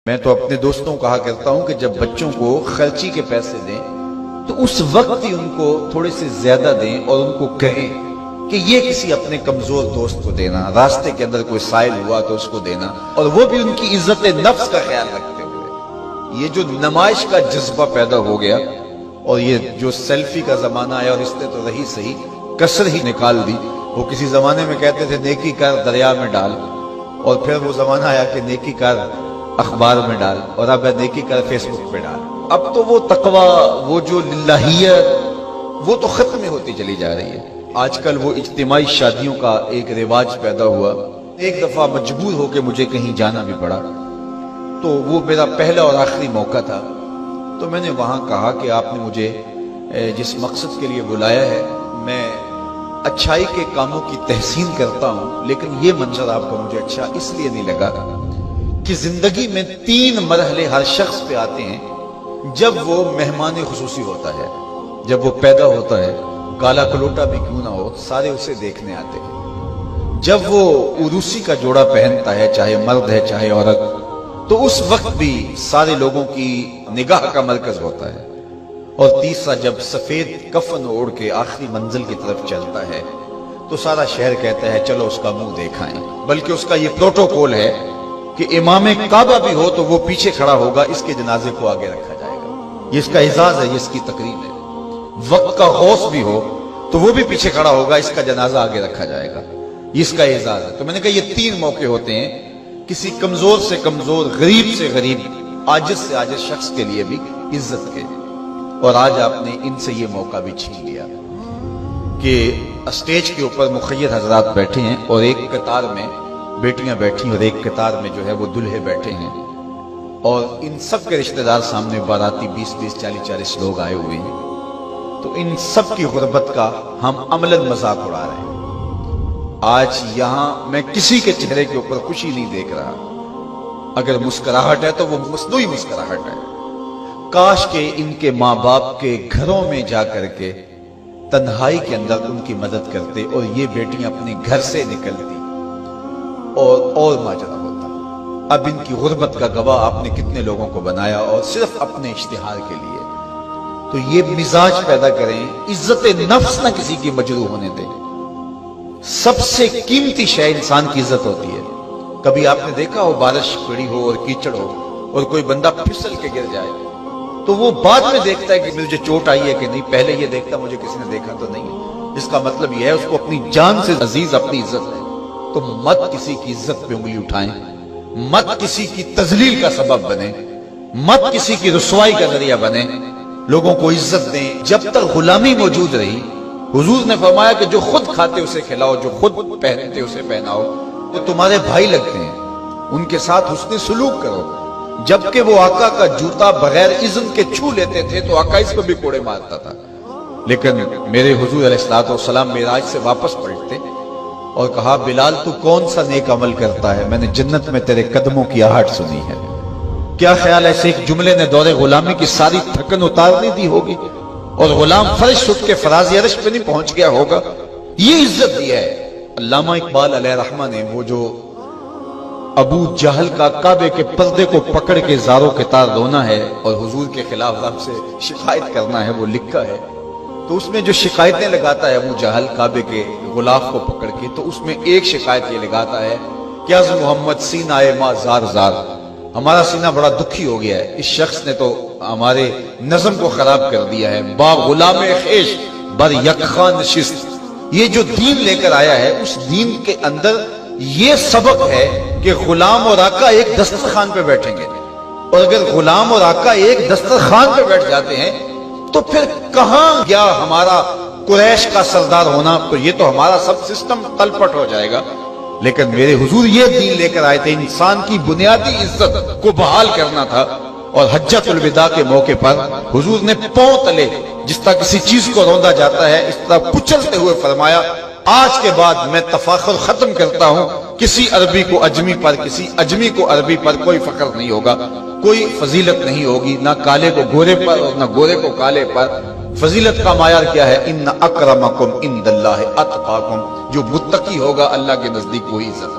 میں تو اپنے دوستوں کو کہا کرتا ہوں کہ جب بچوں کو خرچی کے پیسے دیں تو اس وقت ہی ان کو تھوڑے سے زیادہ دیں اور ان کو کہیں کہ یہ کسی اپنے کمزور دوست کو دینا، راستے کے اندر کوئی سائل ہوا تو اس کو دینا، اور وہ بھی ان کی عزت نفس کا خیال رکھتے ہوئے۔ یہ جو نمائش کا جذبہ پیدا ہو گیا اور یہ جو سیلفی کا زمانہ آیا، اور اس نے تو رہی صحیح کسر ہی نکال دی۔ وہ کسی زمانے میں کہتے تھے نیکی کر دریا میں ڈال، اور پھر وہ زمانہ آیا کہ نیکی کر اخبار میں ڈال، اور اب نیکی کر فیس بک پہ ڈال۔ اب تو وہ تقوی، وہ جو للہیت، وہ تو ختم ہوتی چلی جا رہی ہے۔ آج کل وہ اجتماعی شادیوں کا ایک رواج پیدا ہوا۔ ایک دفعہ مجبور ہو کے مجھے کہیں جانا بھی پڑا، تو وہ میرا پہلا اور آخری موقع تھا۔ تو میں نے وہاں کہا کہ آپ نے مجھے جس مقصد کے لیے بلایا ہے، میں اچھائی کے کاموں کی تحسین کرتا ہوں، لیکن یہ منظر آپ کو مجھے اچھا اس لیے نہیں لگا کہ زندگی میں 3 مرحلے ہر شخص پہ آتے ہیں جب وہ مہمان خصوصی ہوتا ہے۔ جب وہ پیدا ہوتا ہے، کالا کلوٹا بھی کیوں نہ ہو، سارے اسے دیکھنے آتے ہیں۔ جب وہ عروسی کا جوڑا پہنتا ہے، چاہے مرد ہے چاہے عورت، تو اس وقت بھی سارے لوگوں کی نگاہ کا مرکز ہوتا ہے۔ اور تیسرا، جب سفید کفن اوڑھ کے آخری منزل کی طرف چلتا ہے تو سارا شہر کہتا ہے چلو اس کا منہ دیکھائیں۔ بلکہ اس کا یہ پروٹوکول ہے کہ امام کعبہ بھی ہو تو وہ پیچھے کھڑا ہوگا، اس کے جنازے کو آگے رکھا جائے گا۔ یہ اس کا اعزاز ہے، یہ اس کی تقریب ہے۔ وقت کا غوث بھی ہو تو وہ بھی پیچھے کھڑا ہوگا، اس کا جنازہ آگے رکھا جائے گا، یہ اس کا اعزاز ہے۔ تو میں نے کہا یہ 3 موقع ہوتے ہیں کسی کمزور سے کمزور، غریب سے غریب، عاجز سے عاجز شخص کے لیے بھی عزت کے، اور آج آپ نے ان سے یہ موقع بھی چھین لیا کہ اسٹیج کے اوپر مخیر حضرات بیٹھے ہیں، اور ایک قطار میں بیٹیاں بیٹھی، اور ایک قطار میں جو ہے وہ دلہے بیٹھے ہیں، اور ان سب کے رشتہ دار سامنے، باراتی 20-20 40-40 لوگ آئے ہوئے ہیں۔ تو ان سب کی غربت کا ہم عملاً مذاق اڑا رہے ہیں۔ آج یہاں میں کسی کے چہرے کے اوپر خوشی نہیں دیکھ رہا۔ اگر مسکراہٹ ہے تو وہ مصنوعی مسکراہٹ ہے۔ کاش کہ ان کے ماں باپ کے گھروں میں جا کر کے تنہائی کے اندر ان کی مدد کرتے، اور یہ بیٹیاں اپنے گھر سے نکلتی اور ماجرا ہوتا۔ اب ان کی غربت کا گواہ آپ نے کتنے لوگوں کو بنایا، اور صرف اپنے اشتہار کے لیے۔ تو یہ مزاج پیدا کریں، عزت نفس نہ کسی کی مجروح ہونے دیں۔ سب سے قیمتی شے انسان کی عزت ہوتی ہے۔ کبھی آپ نے دیکھا ہو بارش پڑی ہو اور کیچڑ ہو اور کوئی بندہ پھسل کے گر جائے تو وہ بعد میں دیکھتا ہے کہ مجھے چوٹ آئی ہے کہ نہیں، پہلے یہ دیکھتا مجھے کسی نے دیکھا تو نہیں ہے۔ اس کا مطلب یہ ہے اس کو اپنی جان سے عزیز اپنی عزت ہے۔ تو مت کسی کی عزت پہ انگلی اٹھائیں، مت کسی کی تذلیل کا سبب بنے، مت کسی کی رسوائی کا ذریعہ بنے۔ لوگوں کو عزت دیں۔ جب تک غلامی موجود رہی، حضور نے فرمایا کہ جو خود کھاتے اسے کھلاؤ، جو خود پہنتے اسے پہناؤ، تو تمہارے بھائی لگتے ہیں، ان کے ساتھ حسن سلوک کرو۔ جبکہ وہ آقا کا جوتا بغیر اذن کے چھو لیتے تھے تو آقا اس پہ بھی کوڑے مارتا تھا، لیکن میرے حضور علیہ الصلوۃ والسلام معراج سے واپس پلٹتے اور کہا بلال تو کون سا نیک عمل کرتا ہے، میں نے جنت میں تیرے قدموں کی آہٹ سنی ہے۔ کیا خیال ہے ایسے ایک جملے نے دور غلامی کی ساری تھکن اتارنے دی ہوگی، اور غلام فرش اٹھ کے فراز عرش پہ نہیں پہنچ گیا ہوگا؟ یہ عزت دی ہے۔ علامہ اقبال علیہ رحمہ نے وہ جو ابو جہل کا کعبے کے پردے کو پکڑ کے زاروں کے تار رونا ہے اور حضور کے خلاف رب سے شکایت کرنا ہے، وہ لکھا ہے۔ تو اس میں جو شکایتیں لگاتا ہے ابو جہل کعبے کے غلاف کو پکڑ کے، تو اس میں ایک شکایت یہ لگاتا ہے کہ از محمد سینہ ما زار زار، ہمارا سینہ بڑا دکھی ہو گیا ہے، اس شخص نے تو ہمارے نظم کو خراب کر دیا ہے۔ با غلام خیش بر یکخان نشست، یہ جو دین لے کر آیا ہے اس دین کے اندر یہ سبق ہے کہ غلام اور آقا ایک دسترخوان پہ بیٹھیں گے، اور اگر غلام اور آقا ایک دسترخوان پہ بیٹھ جاتے ہیں تو پھر کہاں گیا ہمارا قریش کا سردار ہونا؟ تو یہ تو ہمارا سب سسٹم تلپٹ ہو جائے گا۔ لیکن میرے حضور یہ دین لے کر آئے تھے، انسان کی بنیادی عزت کو بحال کرنا تھا۔ اور حجۃ الوداع کے موقع پر حضور نے پاؤں تلے جس طرح کسی چیز کو روندا جاتا ہے اس طرح کچلتے ہوئے فرمایا آج کے بعد میں تفاخر ختم کرتا ہوں، کسی عربی کو اجمی پر، کسی اجمی کو عربی پر کوئی فخر نہیں ہوگا، کوئی فضیلت نہیں ہوگی، نہ کالے کو گورے پر اور نہ گورے کو کالے پر۔ فضیلت کا معیار کیا ہے؟ ان اکرمکم عند اللہ اتقاکم، جو متقی ہوگا اللہ کے نزدیک وہی عزت۔